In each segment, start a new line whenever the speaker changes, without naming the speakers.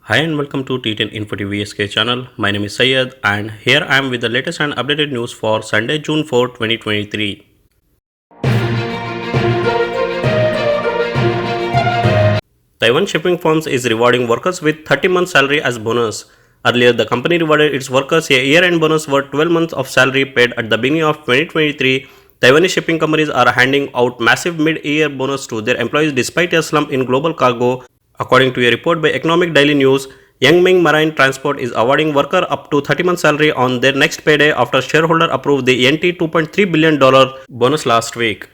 Hi and welcome to T10 Info TV SK channel. My name is Syed and here I am with the latest and updated news for Sunday, June 4, 2023. Taiwan shipping firms is rewarding workers with 30 months salary as bonus. Earlier, the company rewarded its workers a year-end bonus worth 12 months of salary paid at the beginning of 2023. Taiwanese shipping companies are handing out massive mid-year bonus to their employees despite a slump in global cargo. According to a report by Economic Daily News, Yangming Marine Transport is awarding worker up to 30 months salary on their next payday after shareholder approved the NT $2.3 billion bonus last week.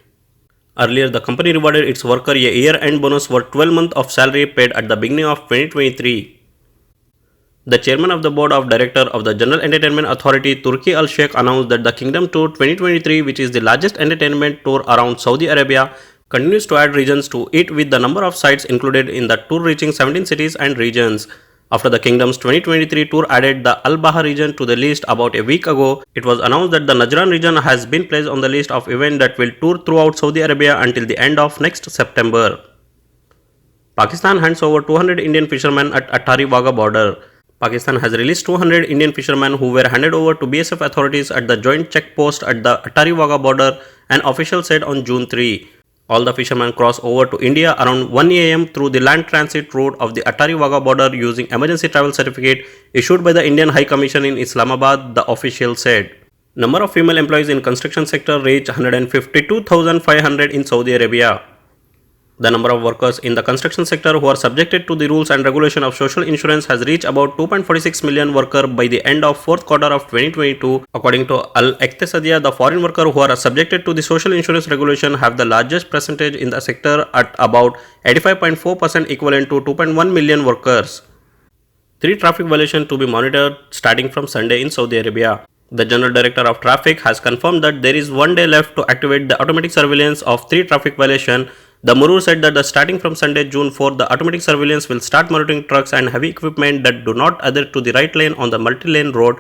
Earlier, the company rewarded its worker a year-end bonus worth 12 months of salary paid at the beginning of 2023. The chairman of the board of directors of the General Entertainment Authority, Turki Al Sheikh, announced that the Kingdom Tour 2023, which is the largest entertainment tour around Saudi Arabia, continues to add regions to it, with the number of sites included in the tour reaching 17 cities and regions. After the Kingdom's 2023 tour added the Al-Baha region to the list about a week ago, it was announced that the Najran region has been placed on the list of events that will tour throughout Saudi Arabia until the end of next September. Pakistan hands over 200 Indian fishermen at Attari Wagah border. Pakistan has released 200 Indian fishermen who were handed over to BSF authorities at the joint checkpost at the Attari Wagah border, an official said on June 3. All the fishermen cross over to India around 1 am through the land transit route of the Attari Wagah border using emergency travel certificate issued by the Indian High Commission in Islamabad, the official said. Number of female employees in construction sector reached 152,500 in Saudi Arabia. The number of workers in the construction sector who are subjected to the rules and regulation of social insurance has reached about 2.46 million workers by the end of fourth quarter of 2022. According to Al-Iqtisadiyya, the foreign workers who are subjected to the social insurance regulation have the largest percentage in the sector at about 85.4%, equivalent to 2.1 million workers. 3 traffic violations to be monitored starting from Sunday in Saudi Arabia. The General Director of Traffic has confirmed that there is 1 day left to activate the automatic surveillance of 3 traffic violations. The Murur said that starting from Sunday, June 4, the automatic surveillance will start monitoring trucks and heavy equipment that do not adhere to the right lane on the multi-lane road.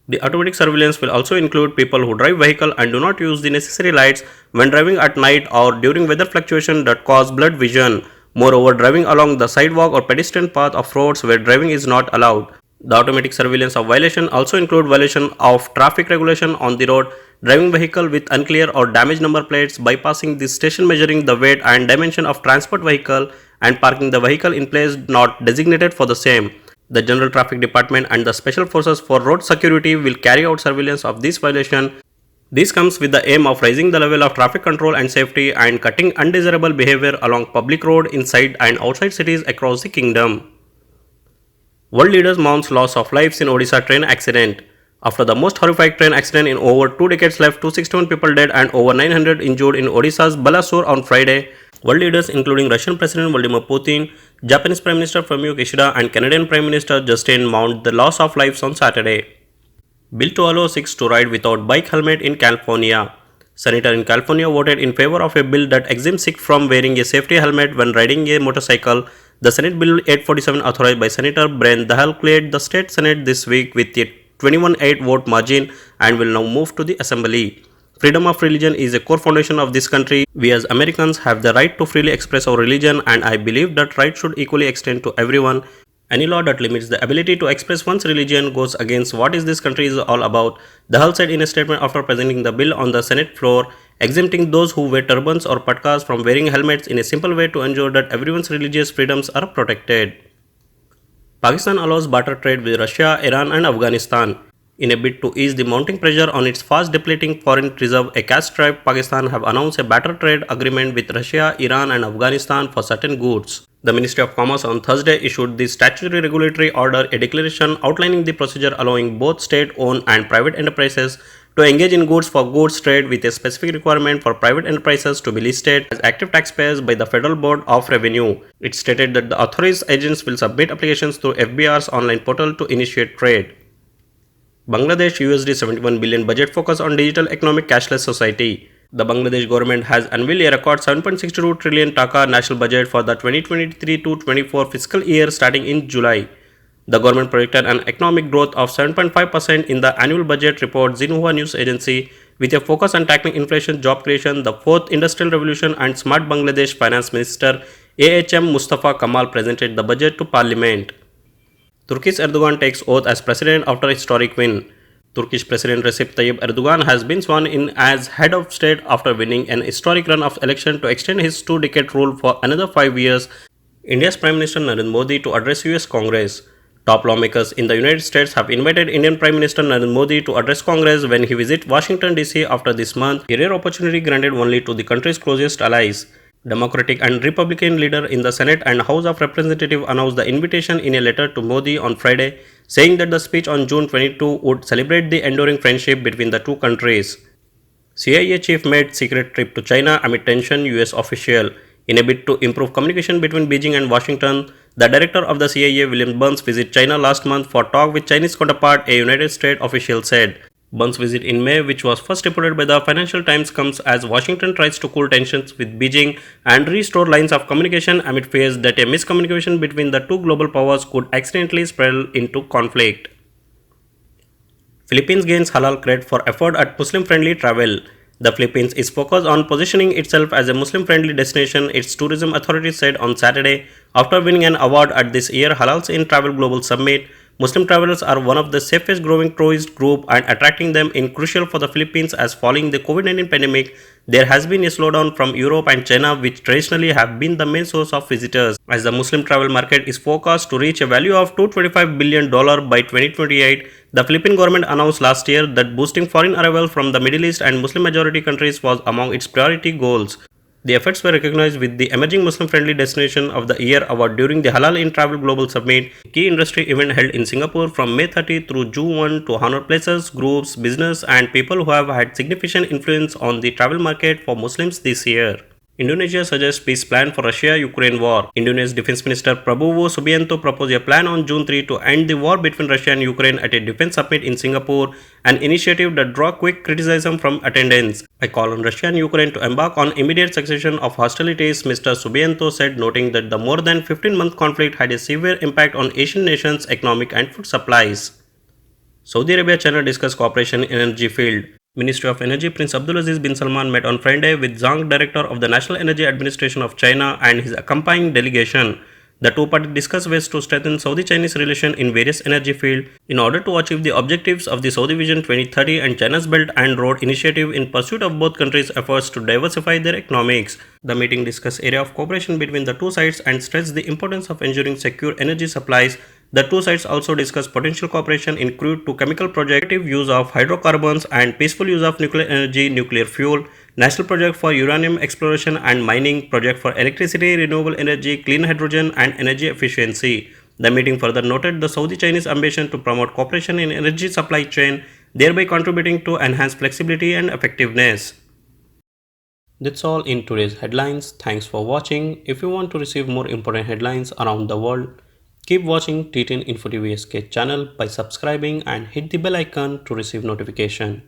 The automatic surveillance will also include people who drive vehicle and do not use the necessary lights when driving at night or during weather fluctuation that cause blurred vision. Moreover, driving along the sidewalk or pedestrian path of roads where driving is not allowed. The automatic surveillance of violation also include violation of traffic regulation on the road, driving vehicle with unclear or damaged number plates, bypassing the station measuring the weight and dimension of transport vehicle, and parking the vehicle in place not designated for the same. The General Traffic Department and the Special Forces for Road Security will carry out surveillance of this violation. This comes with the aim of raising the level of traffic control and safety and cutting undesirable behavior along public road inside and outside cities across the kingdom. World leaders mourns loss of lives in Odisha train accident. After the most horrific train accident in over 2 decades left 261 people dead and over 900 injured in Odisha's Balasore on Friday, world leaders including Russian President Vladimir Putin, Japanese Prime Minister Fumio Kishida and Canadian Prime Minister Justin mourned the loss of lives on Saturday. Bill to allow Sikhs to ride without bike helmet in California. Senator in California voted in favor of a bill that exempts Sikhs from wearing a safety helmet when riding a motorcycle. The Senate Bill 847, authorized by Senator Brian Dahal, cleared the state Senate this week with a 21-8 vote margin and will now move to the Assembly. Freedom of religion is a core foundation of this country. We as Americans have the right to freely express our religion, and I believe that right should equally extend to everyone. Any law that limits the ability to express one's religion goes against what this country is all about, Dahal said in a statement after presenting the bill on the Senate floor, exempting those who wear turbans or patkas from wearing helmets in a simple way to ensure that everyone's religious freedoms are protected. Pakistan allows barter trade with Russia, Iran and Afghanistan. In a bid to ease the mounting pressure on its fast depleting foreign reserve, a cash strapped Pakistan have announced a barter trade agreement with Russia, Iran and Afghanistan for certain goods. The Ministry of Commerce on Thursday issued the statutory regulatory order, a declaration outlining the procedure allowing both state-owned and private enterprises to engage in goods for goods trade, with a specific requirement for private enterprises to be listed as active taxpayers by the Federal Board of Revenue. It stated that the authorized agents will submit applications through FBR's online portal to initiate trade. Bangladesh $71 billion budget focus on digital economic cashless society. The Bangladesh government has unveiled a record 7.62 trillion taka national budget for the 2023-24 fiscal year starting in July. The government projected an economic growth of 7.5% in the annual budget, report Xinhua News Agency, with a focus on tackling inflation, job creation, the fourth industrial revolution and smart Bangladesh. Finance Minister AHM Mustafa Kamal presented the budget to Parliament. Turkish Erdogan takes oath as president after historic win. Turkish President Recep Tayyip Erdogan has been sworn in as head of state after winning an historic run of election to extend his two-decade rule for another 5 years. India's Prime Minister Narendra Modi to address US Congress. Top lawmakers in the United States have invited Indian Prime Minister Narendra Modi to address Congress when he visits Washington DC after this month, a rare opportunity granted only to the country's closest allies. Democratic and Republican leader in the Senate and House of Representatives announced the invitation in a letter to Modi on Friday, saying that the speech on June 22 would celebrate the enduring friendship between the two countries. CIA chief made secret trip to China amid tension, US official. In a bid to improve communication between Beijing and Washington, the director of the CIA, William Burns, visited China last month for talk with Chinese counterpart, a United States official said. Burns' visit in May, which was first reported by the Financial Times, comes as Washington tries to cool tensions with Beijing and restore lines of communication amid fears that a miscommunication between the two global powers could accidentally spiral into conflict. Philippines gains Halal credit for effort at Muslim-friendly travel. The Philippines is focused on positioning itself as a Muslim-friendly destination, its tourism authority said on Saturday after winning an award at this year's Halal in Travel Global Summit. Muslim travelers are one of the safest growing tourist group and attracting them is crucial for the Philippines as following the COVID-19 pandemic, there has been a slowdown from Europe and China which traditionally have been the main source of visitors. As the Muslim travel market is forecast to reach a value of $225 billion by 2028, the Philippine government announced last year that boosting foreign arrival from the Middle East and Muslim majority countries was among its priority goals. The efforts were recognized with the Emerging Muslim-Friendly Destination of the Year award during the Halal in Travel Global Summit, a key industry event held in Singapore from May 30 through June 1 to honor places, groups, business and people who have had significant influence on the travel market for Muslims this year. Indonesia suggests peace plan for Russia-Ukraine war. Indonesia's Defense Minister Prabowo Subianto proposed a plan on June 3 to end the war between Russia and Ukraine at a defense summit in Singapore, an initiative that drew quick criticism from attendants. I call on Russia and Ukraine to embark on immediate cessation of hostilities, Mr. Subianto said, noting that the more than 15-month conflict had a severe impact on Asian nations' economic and food supplies. Saudi Arabia-China discuss cooperation in energy field. Ministry of Energy Prince Abdulaziz bin Salman met on Friday with Zhang, Director of the National Energy Administration of China, and his accompanying delegation. The two parties discussed ways to strengthen Saudi-Chinese relations in various energy fields in order to achieve the objectives of the Saudi Vision 2030 and China's Belt and Road Initiative in pursuit of both countries' efforts to diversify their economics. The meeting discussed area of cooperation between the two sides and stressed the importance of ensuring secure energy supplies. The two sides also discussed potential cooperation in crude to chemical project, use of hydrocarbons and peaceful use of nuclear energy, nuclear fuel, national project for uranium exploration and mining, project for electricity, renewable energy, clean hydrogen and energy efficiency. The meeting further noted the Saudi-Chinese ambition to promote cooperation in energy supply chain, thereby contributing to enhanced flexibility and effectiveness. That's all in today's headlines. Thanks for watching. If you want to receive more important headlines around the world, keep watching T10 Info TV SK channel by subscribing and hit the bell icon to receive notification.